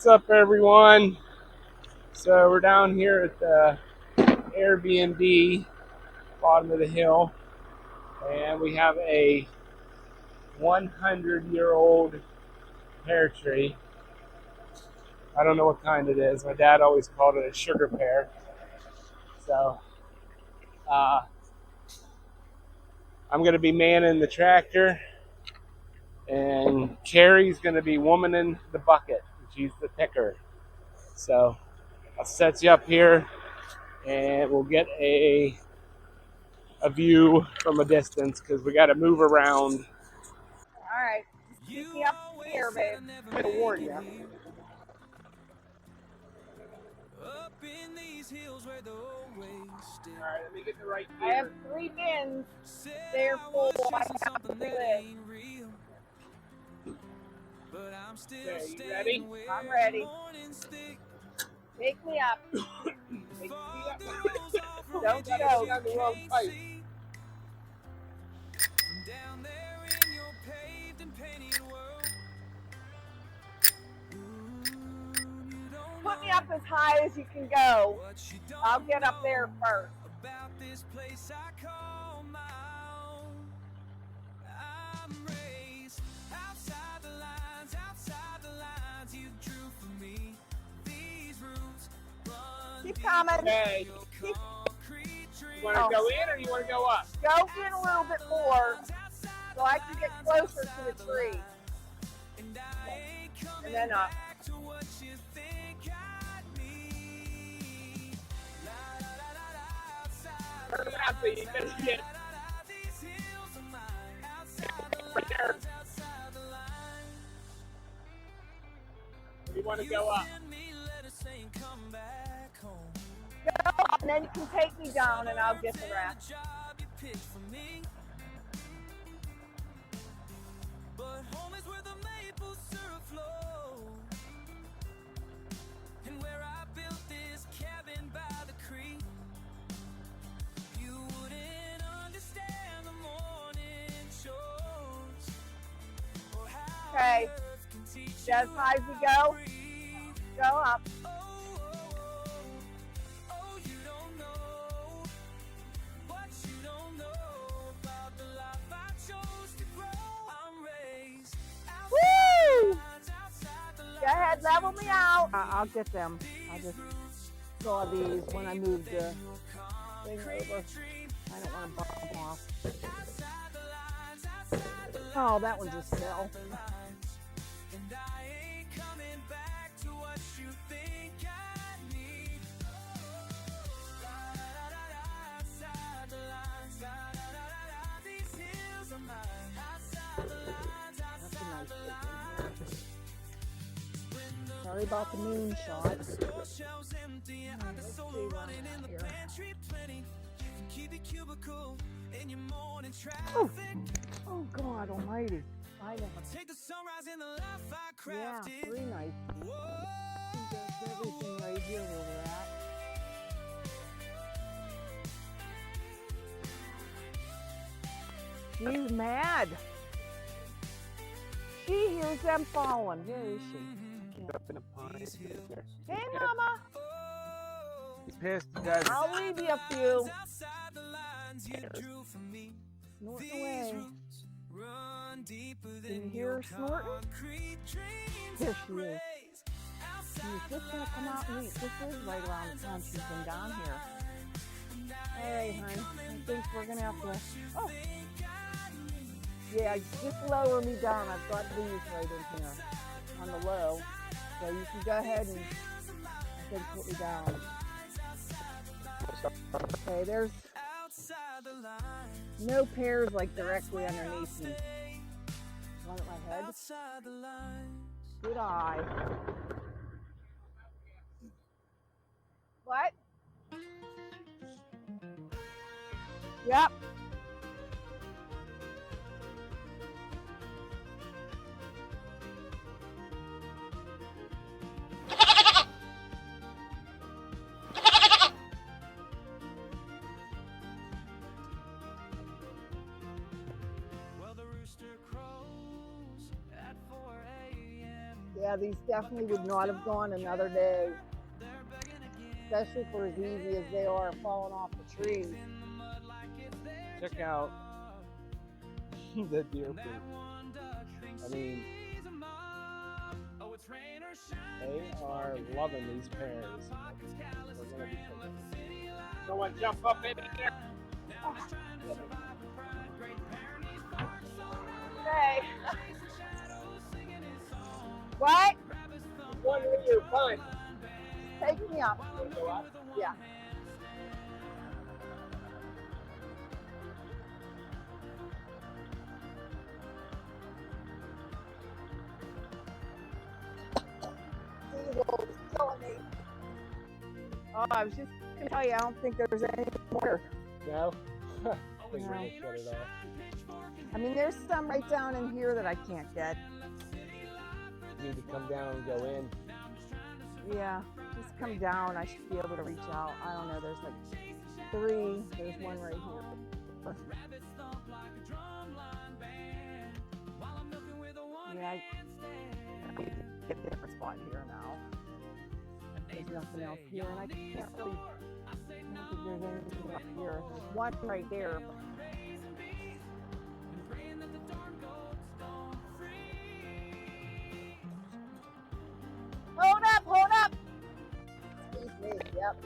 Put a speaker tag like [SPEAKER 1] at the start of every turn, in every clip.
[SPEAKER 1] What's up, everyone? So we're down here at the Airbnb, bottom of the hill, and we have a 100-year-old pear tree. I don't know what kind it is. My dad always called it a sugar pear. So I'm going to be manning the tractor, and Kerri's going to be womaning the bucket. She's the picker. So I'll set you up here, and we'll get a view from a distance because we got to move around.
[SPEAKER 2] All right, just keep me up here, babe.
[SPEAKER 1] I'm going to warn you. All right, let me get the right gear.
[SPEAKER 2] I have 3 bins. They're full. I have to live.
[SPEAKER 1] Okay, you ready?
[SPEAKER 2] I'm ready. Take me up.
[SPEAKER 1] Take me up.
[SPEAKER 2] Don't
[SPEAKER 1] Got
[SPEAKER 2] go.
[SPEAKER 1] on the wrong pipe.
[SPEAKER 2] Put me up as high as you can go. I'll get up there first. Keep coming.
[SPEAKER 1] Okay. You want to go in or you want to go up?
[SPEAKER 2] Go in a little bit more so I can get closer to the tree. And then up.
[SPEAKER 1] So you can get right there. You want to go up?
[SPEAKER 2] Go up, and then you can take me down and I'll get the rest. Okay, just as high as we go, go up. Woo! Go ahead, level me out. I'll get them. I just saw these when I moved the thing over. I don't want to bump them off. Oh, that one just fell. Sorry about the moon shot. Let's see what I have here. Oh God Almighty! I know. Yeah, pretty nice. He does everything right here where we're at. She's mad. She hears them falling. Where is she?
[SPEAKER 1] Up in a pine.
[SPEAKER 2] Hey, Mama.
[SPEAKER 1] He's pissed. Guys.
[SPEAKER 2] I'll leave you a few. Snorting away. Can you hear her snorting? There she is. She's just going to come out and eat. This is right around the time she's been down here. Hey, honey. I think we're going to have to... Oh. Yeah, just lower me down. I've got these right in here on the low. So you can go ahead and I think put me down. Okay, there's no pears like directly underneath me. One at my head. Good eye. What? Yep. Yeah, these definitely would not have gone another day, especially for as easy as they are falling off the trees.
[SPEAKER 1] Check out the deer poop. I mean, they are loving these pears. We're gonna be cooking. Someone jump up in here.
[SPEAKER 2] Hey. What?
[SPEAKER 1] One with your punch.
[SPEAKER 2] Take me up.
[SPEAKER 1] Go up.
[SPEAKER 2] Yeah. Killing me. Oh, I was just gonna tell you, I don't think there's any more.
[SPEAKER 1] No?
[SPEAKER 2] No.
[SPEAKER 1] Shut it off.
[SPEAKER 2] I mean, there's some right down in here that I can't get.
[SPEAKER 1] You need to come down and go in.
[SPEAKER 2] Yeah, just come down. I should be able to reach out. I don't know. There's like 3. There's one right here. Yeah, I get a different spot here now. There's nothing else here, and I can't really. I don't think there's anything up here. There's one right there. Hold up, hold up. Excuse me, yep.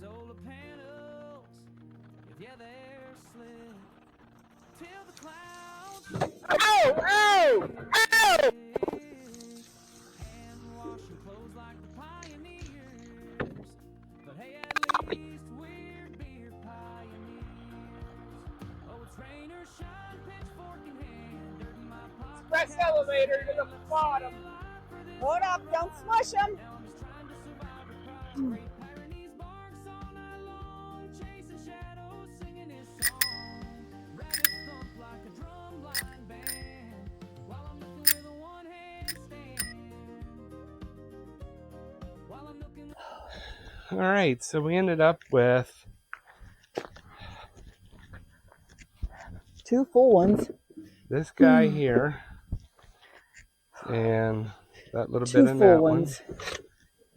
[SPEAKER 3] Solar panels, yeah, they're slick till the clouds.
[SPEAKER 2] Oh, oh, oh!
[SPEAKER 3] And washing clothes like the pioneers. But hey, at least we're beer pioneers. Oh, it's rain or shine, pitchfork in hand, dirt in my pocket.
[SPEAKER 1] Press elevator to the bottom.
[SPEAKER 2] Hold up, don't smush them.
[SPEAKER 3] Now I'm just trying to survive the crowd. Great Pyrenees barks all night long, chasing shadows, singing his song. Rabbits thump like a drumline band, while I'm looking with a one-hand stand. While I'm looking.
[SPEAKER 1] All right, so we ended up with
[SPEAKER 2] 2 full ones.
[SPEAKER 1] this guy here and that little
[SPEAKER 2] 2
[SPEAKER 1] bit in
[SPEAKER 2] full
[SPEAKER 1] that
[SPEAKER 2] ones.
[SPEAKER 1] one.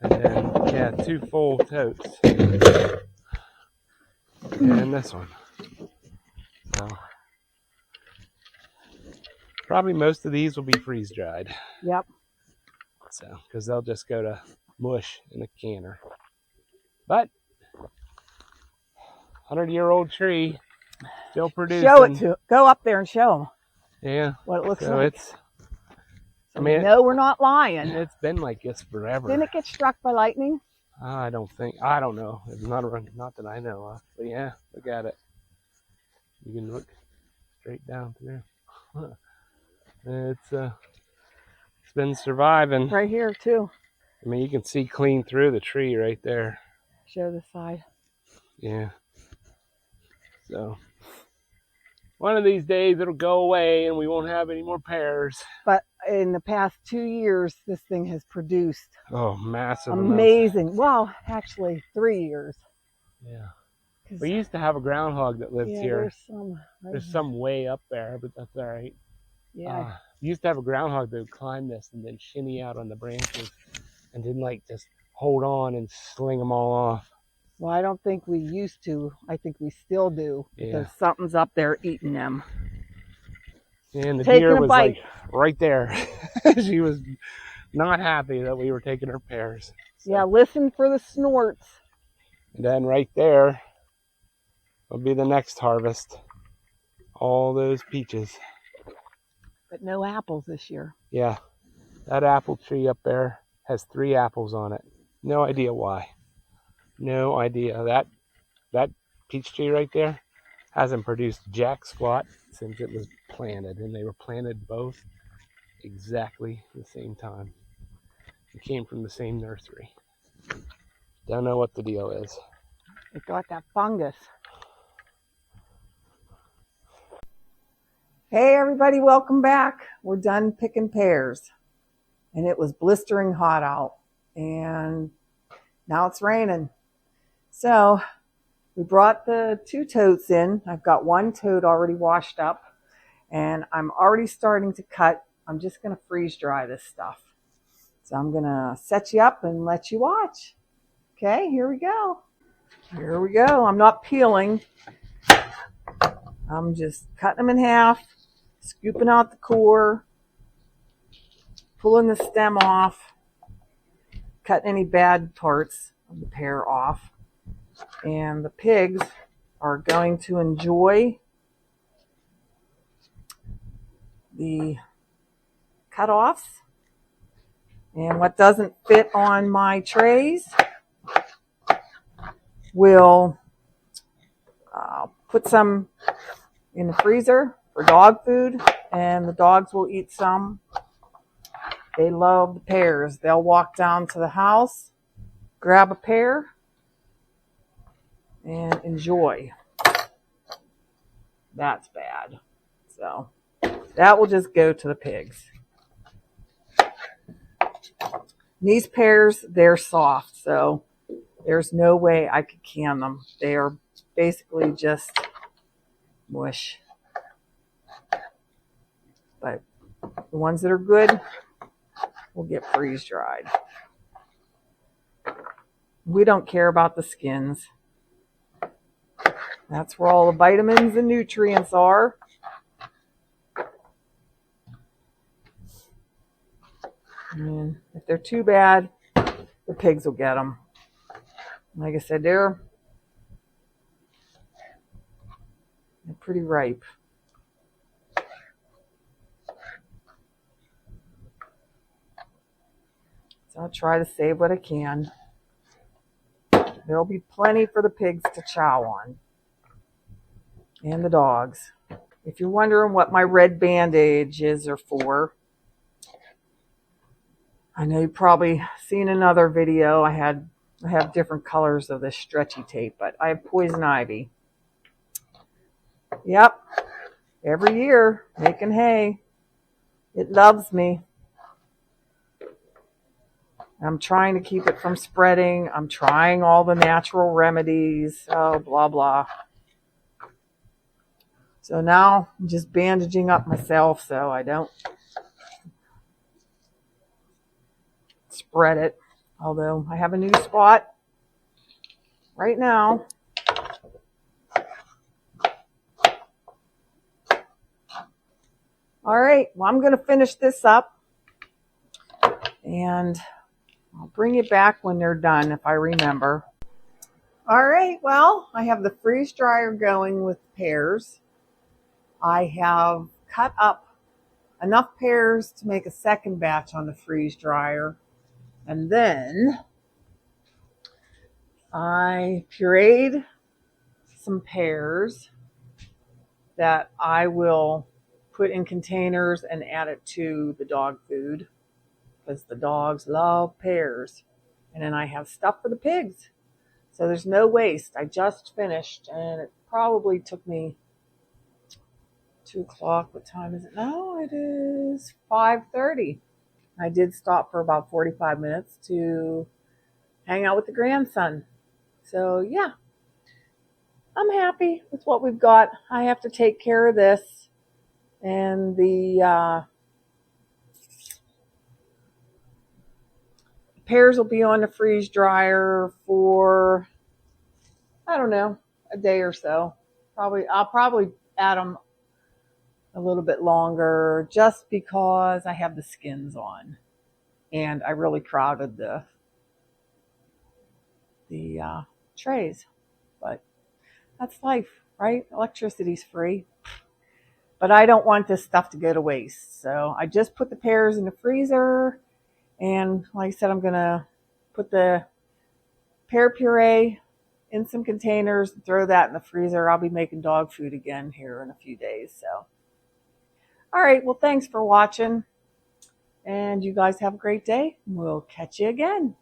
[SPEAKER 1] And then, yeah, 2 full totes. And this one. So, probably most of these will be freeze dried.
[SPEAKER 2] Yep.
[SPEAKER 1] So, because they'll just go to mush in a canner. But 100-year-old tree, still producing.
[SPEAKER 2] Show it to. Go up there and show them
[SPEAKER 1] Yeah.
[SPEAKER 2] what it looks
[SPEAKER 1] So
[SPEAKER 2] like.
[SPEAKER 1] it's.
[SPEAKER 2] So
[SPEAKER 1] I mean,
[SPEAKER 2] no, we're not lying.
[SPEAKER 1] it's been like this forever.
[SPEAKER 2] Didn't it get struck by lightning?
[SPEAKER 1] I don't think. I don't know. It's not that I know of. But yeah, look at it. You can look straight down through. It's been surviving.
[SPEAKER 2] Right here too.
[SPEAKER 1] I mean, you can see clean through the tree right there.
[SPEAKER 2] Show the side.
[SPEAKER 1] Yeah. So one of these days it'll go away and we won't have any more pears.
[SPEAKER 2] But in the past 2 years, this thing has produced
[SPEAKER 1] Oh, massive.
[SPEAKER 2] amazing. Well, actually 3 years.
[SPEAKER 1] Yeah.
[SPEAKER 2] 'Cause,
[SPEAKER 1] We used to have a groundhog that lived
[SPEAKER 2] yeah,
[SPEAKER 1] here.
[SPEAKER 2] there's some. Right
[SPEAKER 1] There's
[SPEAKER 2] here.
[SPEAKER 1] some way up there, but that's all right.
[SPEAKER 2] Yeah.
[SPEAKER 1] We used to have a groundhog that would climb this and then shinny out on the branches and then like just hold on and sling them all off.
[SPEAKER 2] Well, I don't think we used to. I think we still do.
[SPEAKER 1] Yeah.
[SPEAKER 2] Because something's up there eating them.
[SPEAKER 1] And the
[SPEAKER 2] Taking
[SPEAKER 1] deer
[SPEAKER 2] a
[SPEAKER 1] was
[SPEAKER 2] bite.
[SPEAKER 1] like right there. She was not happy that we were taking her pears. So,
[SPEAKER 2] Yeah, listen for the snorts.
[SPEAKER 1] and then right there will be the next harvest. All those peaches.
[SPEAKER 2] But no apples this year.
[SPEAKER 1] Yeah. That apple tree up there has 3 apples on it. No idea why. No idea. That peach tree right there hasn't produced jack squat since it was planted, and they were planted both exactly the same time. It came from the same nursery. Don't know what the deal is.
[SPEAKER 2] It got that fungus. Hey everybody, welcome back. We're done picking pears. and it was blistering hot out, and now it's raining. So we brought the 2 totes in. I've got 1 tote already washed up, and I'm already starting to cut. I'm just going to freeze dry this stuff. So I'm going to set you up and let you watch. Okay, here we go. Here we go. I'm not peeling. I'm just cutting them in half, scooping out the core, pulling the stem off, cutting any bad parts of the pear off. And the pigs are going to enjoy the cut-offs. And what doesn't fit on my trays, we'll put some in the freezer for dog food, and the dogs will eat some. They love the pears. They'll walk down to the house, grab a pear, and enjoy. That's bad. So that will just go to the pigs. These pears, they're soft, so there's no way I could can them. They are basically just mush. But the ones that are good will get freeze dried. We don't care about the skins. That's where all the vitamins and nutrients are. And if they're too bad, the pigs will get them. Like I said, they're pretty ripe. So I'll try to save what I can. There'll be plenty for the pigs to chow on. And the dogs. If you're wondering what my red bandages are for, I know you've probably seen another video. I have different colors of this stretchy tape, but I have poison ivy. Yep. Every year, making hay. It loves me. I'm trying to keep it from spreading. I'm trying all the natural remedies. Oh, blah, blah. So now I'm just bandaging up myself so I don't spread it. Although I have a new spot right now. All right, well, I'm going to finish this up, and I'll bring you back when they're done if I remember. All right, well, I have the freeze dryer going with pears. I have cut up enough pears to make a second batch on the freeze dryer. And then I pureed some pears that I will put in containers and add it to the dog food because the dogs love pears. And then I have stuff for the pigs. So there's no waste. I just finished, and it probably took me 2 o'clock. What time is it now? It is 5:30. I did stop for about 45 minutes to hang out with the grandson. So yeah, I'm happy with what we've got. I have to take care of this, and the pears will be on the freeze dryer for, I don't know, a day or so. I'll probably add them a little bit longer just because I have the skins on, and I really crowded the trays. But that's life, right? Electricity's free. But I don't want this stuff to go to waste. So I just put the pears in the freezer, and like I said, I'm gonna put the pear puree in some containers and throw that in the freezer. I'll be making dog food again here in a few days. So all right, well, thanks for watching, and you guys have a great day. We'll catch you again.